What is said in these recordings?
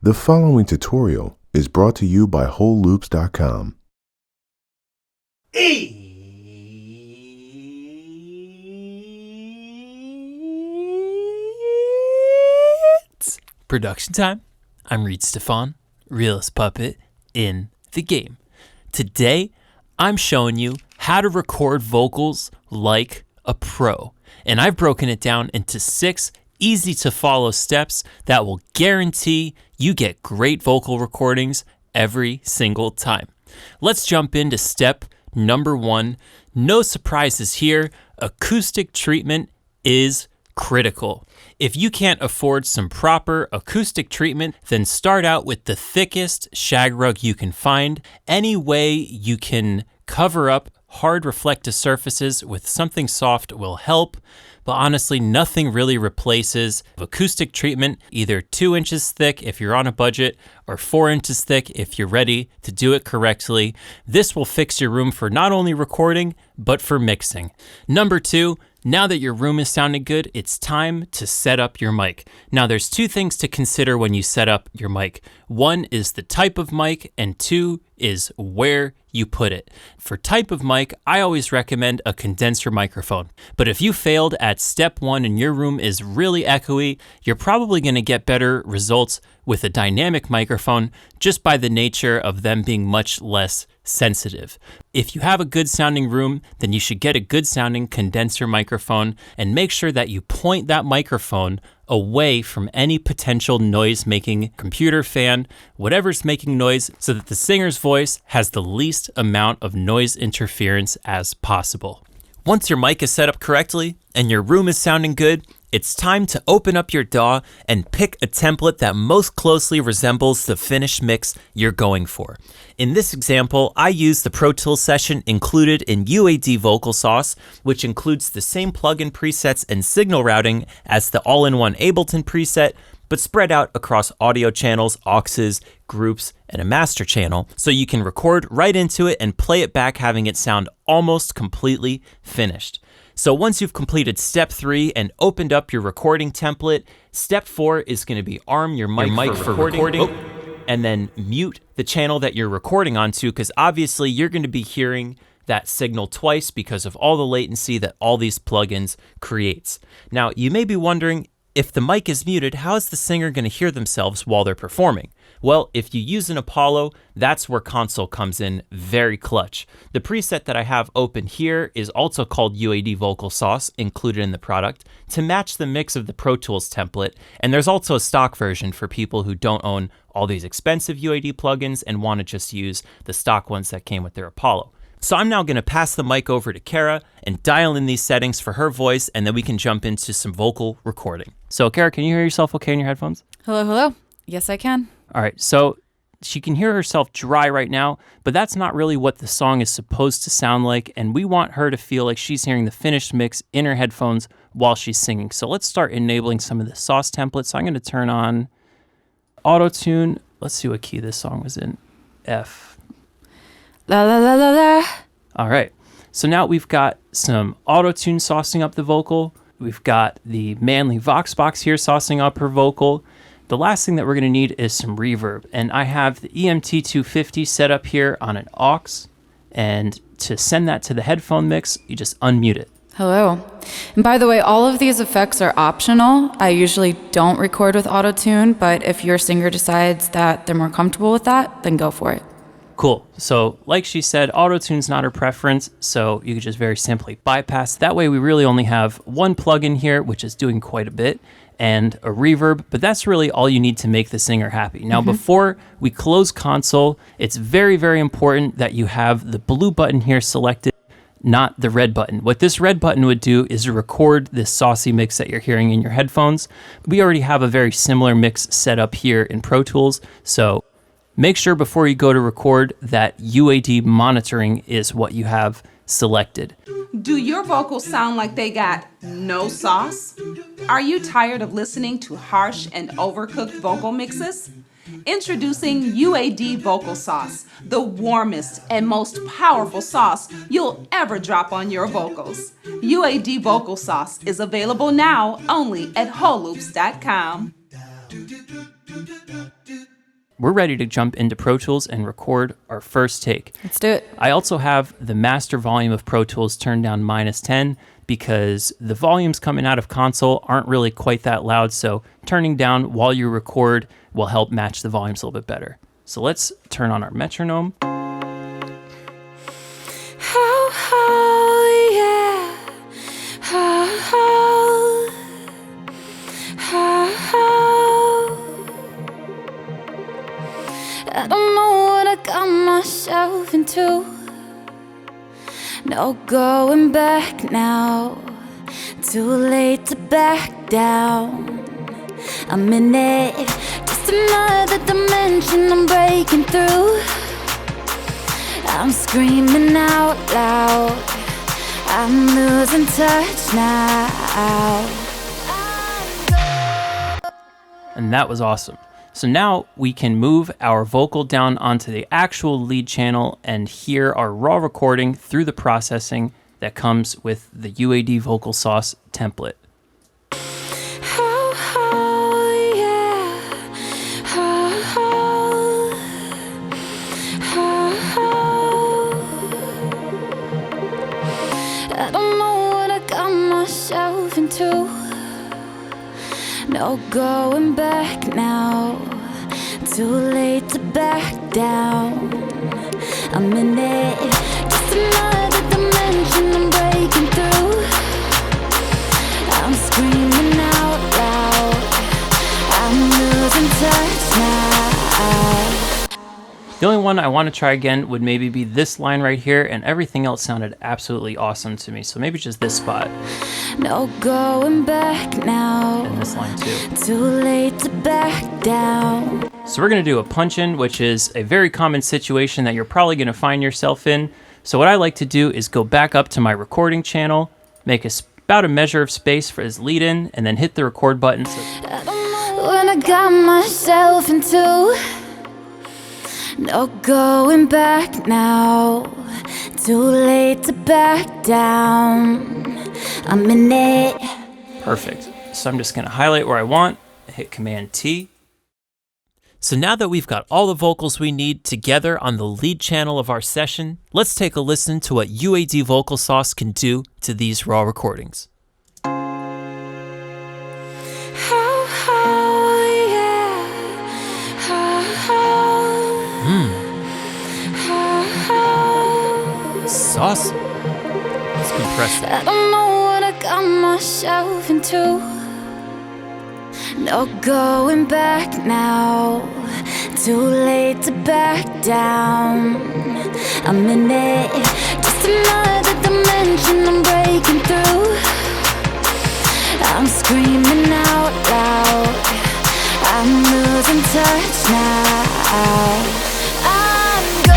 The following tutorial is brought to you by WholeLoops.com. It's production time. I'm Reid Stefan, Realest puppet in the game. Today, I'm showing you how to record vocals like a pro. And I've broken it down into 6 easy to follow steps that will guarantee you get great vocal recordings every single time. Let's jump into step number 1. No surprises here. Acoustic treatment is critical. If you can't afford some proper acoustic treatment, then start out with the thickest shag rug you can find. Any way you can cover up hard reflective surfaces with something soft will help. But honestly, nothing really replaces acoustic treatment, either 2 inches thick if you're on a budget, or 4 inches thick if you're ready to do it correctly. This will fix your room for not only recording, but for mixing. Number 2, now that your room is sounding good, it's time to set up your mic. Now there's 2 things to consider when you set up your mic. 1 is the type of mic, and 2 is where you put it. For type of mic, I always recommend a condenser microphone. But if you failed at step 1 and your room is really echoey, you're probably going to get better results with a dynamic microphone just by the nature of them being much less sensitive. If you have a good sounding room, then you should get a good sounding condenser microphone and make sure that you point that microphone away from any potential noise making computer fan, whatever's making noise, so that the singer's voice has the least amount of noise interference as possible. Once your mic is set up correctly and your room is sounding good, it's time to open up your DAW and pick a template that most closely resembles the finished mix you're going for. In this example, I use the Pro Tools session included in UAD Vocal Sauce, which includes the same plugin presets and signal routing as the all-in-one Ableton preset, but spread out across audio channels, auxes, groups, and a master channel, so you can record right into it and play it back having it sound almost completely finished. So once you've completed step 3 and opened up your recording template, step 4 is going to be arm your mic for recording. And then mute the channel that you're recording onto, because obviously you're going to be hearing that signal twice because of all the latency that all these plugins creates. Now, you may be wondering, if the mic is muted, how is the singer going to hear themselves while they're performing? Well, if you use an Apollo, that's where Console comes in very clutch. The preset that I have open here is also called UAD Vocal Sauce, included in the product, to match the mix of the Pro Tools template. And there's also a stock version for people who don't own all these expensive UAD plugins and want to just use the stock ones that came with their Apollo. So I'm now going to pass the mic over to Karra and dial in these settings for her voice, and then we can jump into some vocal recording. So Karra, can you hear yourself okay in your headphones? Hello, hello. Yes, I can. All right, so she can hear herself dry right now, but that's not really what the song is supposed to sound like, and we want her to feel like she's hearing the finished mix in her headphones while she's singing. So let's start enabling some of the sauce templates. So I'm going to turn on auto-tune. Let's see what key this song was in. F. La la la la la. All right, so now we've got some auto-tune saucing up the vocal. We've got the Manly Vox box here saucing up her vocal. The last thing that we're going to need is some reverb, and I have the EMT250 set up here on an aux, and to send that to the headphone mix, you just unmute it. Hello. And by the way, all of these effects are optional. I usually don't record with auto-tune, but if your singer decides that they're more comfortable with that, then go for it. Cool. So like she said, auto-tune's not her preference, so you could just very simply bypass. That way we really only have one plugin here, which is doing quite a bit, and a reverb, but that's really all you need to make the singer happy. Now, before we close Console, it's very, very important that you have the blue button here selected, not the red button. What this red button would do is record this saucy mix that you're hearing in your headphones. We already have a very similar mix set up here in Pro Tools, so make sure before you go to record that UAD monitoring is what you have selected. Do your vocals sound like they got no sauce? Are you tired of listening to harsh and overcooked vocal mixes? Introducing UAD Vocal Sauce, the warmest and most powerful sauce you'll ever drop on your vocals. UAD Vocal Sauce is available now only at WholeLoops.com. We're ready to jump into Pro Tools and record our first take. Let's do it. I also have the master volume of Pro Tools turned down -10 because the volumes coming out of console aren't really quite that loud, so turning down while you record will help match the volumes a little bit better. So let's turn on our metronome. I don't know what I got myself into. No going back now. Too late to back down. I'm in it. Just another dimension I'm breaking through. I'm screaming out loud. I'm losing touch now. And that was awesome. So now we can move our vocal down onto the actual lead channel and hear our raw recording through the processing that comes with the UAD Vocal Sauce template. I don't know what I got myself into. No going back now. Too late to back down. I'm in it. Just another dimension I'm breaking through. I'm screaming out loud. I'm losing touch now. The only one I want to try again would maybe be this line right here, and everything else sounded absolutely awesome to me. So maybe just this spot. No going back now. And this line too. Too late to back down. So we're going to do a punch-in, which is a very common situation that you're probably going to find yourself in. So what I like to do is go back up to my recording channel, make about a measure of space for his lead-in, and then hit the record button. I don't know what I got myself into. No going back now. Too late to back down. I'm in it. Perfect. So I'm just going to highlight where I want, hit Command-T. So now that we've got all the vocals we need together on the lead channel of our session, let's take a listen to what UAD Vocal Sauce can do to these raw recordings. Saucy. Let's compress that. I don't know what I got myself into. No going back now. Too late to back down. I'm in it. Just another dimension I'm breaking through. I'm screaming out loud. I'm losing touch now. I'm good.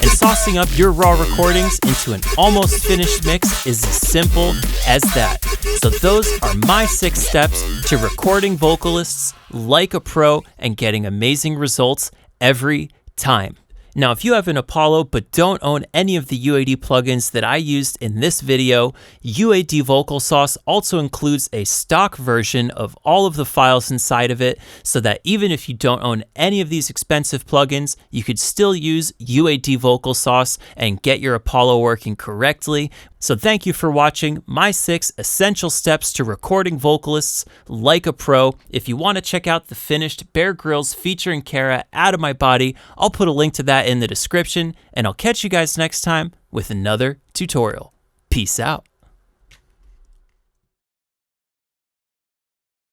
And saucing up your raw recordings into an almost finished mix is as simple as that. So those are my 6 steps to recording vocalists like a pro and getting amazing results every time. Now, if you have an Apollo but don't own any of the UAD plugins that I used in this video, UAD Vocal Sauce also includes a stock version of all of the files inside of it, so that even if you don't own any of these expensive plugins, you could still use UAD Vocal Sauce and get your Apollo working correctly. So thank you for watching my 6 essential steps to recording vocalists like a pro. If you want to check out the finished Bear Grillz featuring Karra Out of My Body, I'll put a link to that in the description, and I'll catch you guys next time with another tutorial. Peace out.